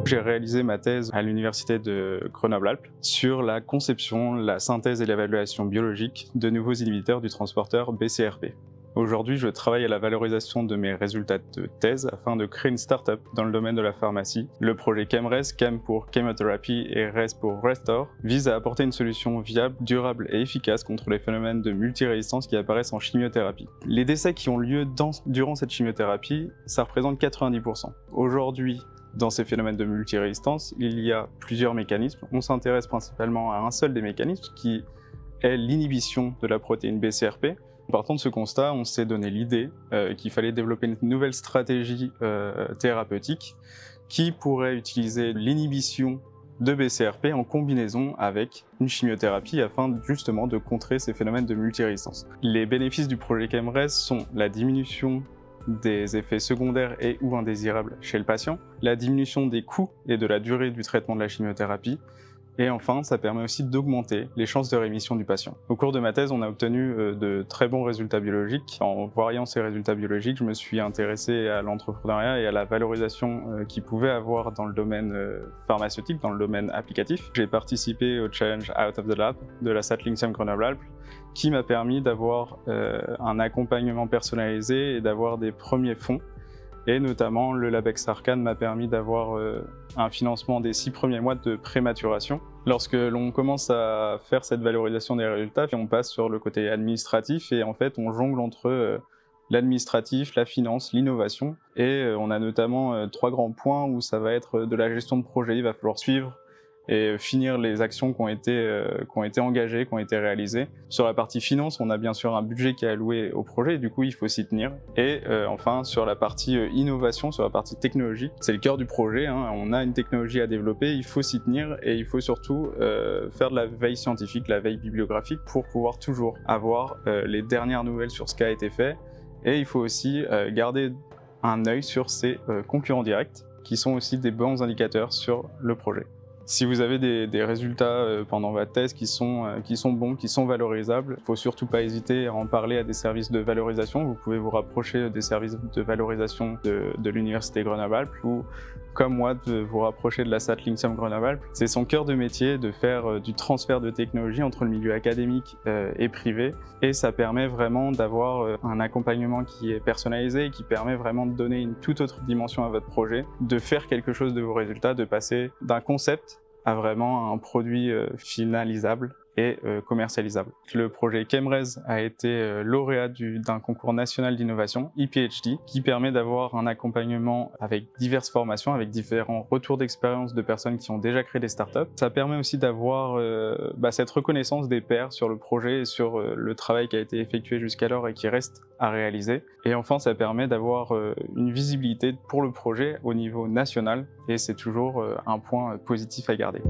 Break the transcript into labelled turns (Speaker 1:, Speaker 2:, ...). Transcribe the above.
Speaker 1: J'ai réalisé ma thèse à l'université de Grenoble-Alpes sur la conception, la synthèse et l'évaluation biologique de nouveaux inhibiteurs du transporteur BCRP. Aujourd'hui, je travaille à la valorisation de mes résultats de thèse afin de créer une start-up dans le domaine de la pharmacie. Le projet ChemRes, Chem pour Chemotherapy et Res pour Restore, vise à apporter une solution viable, durable et efficace contre les phénomènes de multirésistance qui apparaissent en chimiothérapie. Les décès qui ont lieu durant cette chimiothérapie, ça représente 90%. Aujourd'hui, dans ces phénomènes de multirésistance, il y a plusieurs mécanismes. On s'intéresse principalement à un seul des mécanismes qui est l'inhibition de la protéine BCRP. Partant de ce constat, on s'est donné l'idée qu'il fallait développer une nouvelle stratégie thérapeutique qui pourrait utiliser l'inhibition de BCRP en combinaison avec une chimiothérapie afin justement de contrer ces phénomènes de multirésistance. Les bénéfices du projet ChemRes sont la diminution des effets secondaires et ou indésirables chez le patient, la diminution des coûts et de la durée du traitement de la chimiothérapie, et enfin, ça permet aussi d'augmenter les chances de rémission du patient. Au cours de ma thèse, on a obtenu de très bons résultats biologiques. En voyant ces résultats biologiques, je me suis intéressé à l'entrepreneuriat et à la valorisation qu'il pouvait avoir dans le domaine pharmaceutique, dans le domaine applicatif. J'ai participé au challenge Out of the Lab de la Saatlik-SEM Grenoble-Alpes, qui m'a permis d'avoir un accompagnement personnalisé et d'avoir des premiers fonds. Et notamment, le Labex Arcane m'a permis d'avoir un financement des 6 premiers mois de prématuration. Lorsque l'on commence à faire cette valorisation des résultats, on passe sur le côté administratif et en fait, on jongle entre l'administratif, la finance, l'innovation. Et on a notamment 3 grands points où ça va être de la gestion de projet. Il va falloir suivre et finir les actions qui ont été engagées, qui ont été réalisées. Sur la partie finance, on a bien sûr un budget qui est alloué au projet, et du coup il faut s'y tenir. Et enfin, sur la partie innovation, sur la partie technologie, c'est le cœur du projet, hein. On a une technologie à développer, il faut s'y tenir, et il faut surtout faire de la veille scientifique, la veille bibliographique, pour pouvoir toujours avoir les dernières nouvelles sur ce qui a été fait. Et il faut aussi garder un œil sur ses concurrents directs, qui sont aussi des bons indicateurs sur le projet. Si vous avez des résultats pendant votre thèse qui sont bons, qui sont valorisables, il ne faut surtout pas hésiter à en parler à des services de valorisation. Vous pouvez vous rapprocher des services de valorisation de l'Université Grenoble-Alpes ou, comme moi, de vous rapprocher de la Saatlik-SEM Grenoble-Alpes. C'est son cœur de métier de faire du transfert de technologie entre le milieu académique et privé, et ça permet vraiment d'avoir un accompagnement qui est personnalisé et qui permet vraiment de donner une toute autre dimension à votre projet, de faire quelque chose de vos résultats, de passer d'un concept à vraiment un produit finalisable et commercialisable. Le projet ChemRes a été lauréat d'un concours national d'innovation, ePhD, qui permet d'avoir un accompagnement avec diverses formations, avec différents retours d'expérience de personnes qui ont déjà créé des startups. Ça permet aussi d'avoir cette reconnaissance des pairs sur le projet et sur le travail qui a été effectué jusqu'alors et qui reste à réaliser. Et enfin, ça permet d'avoir une visibilité pour le projet au niveau national, et c'est toujours un point positif à garder.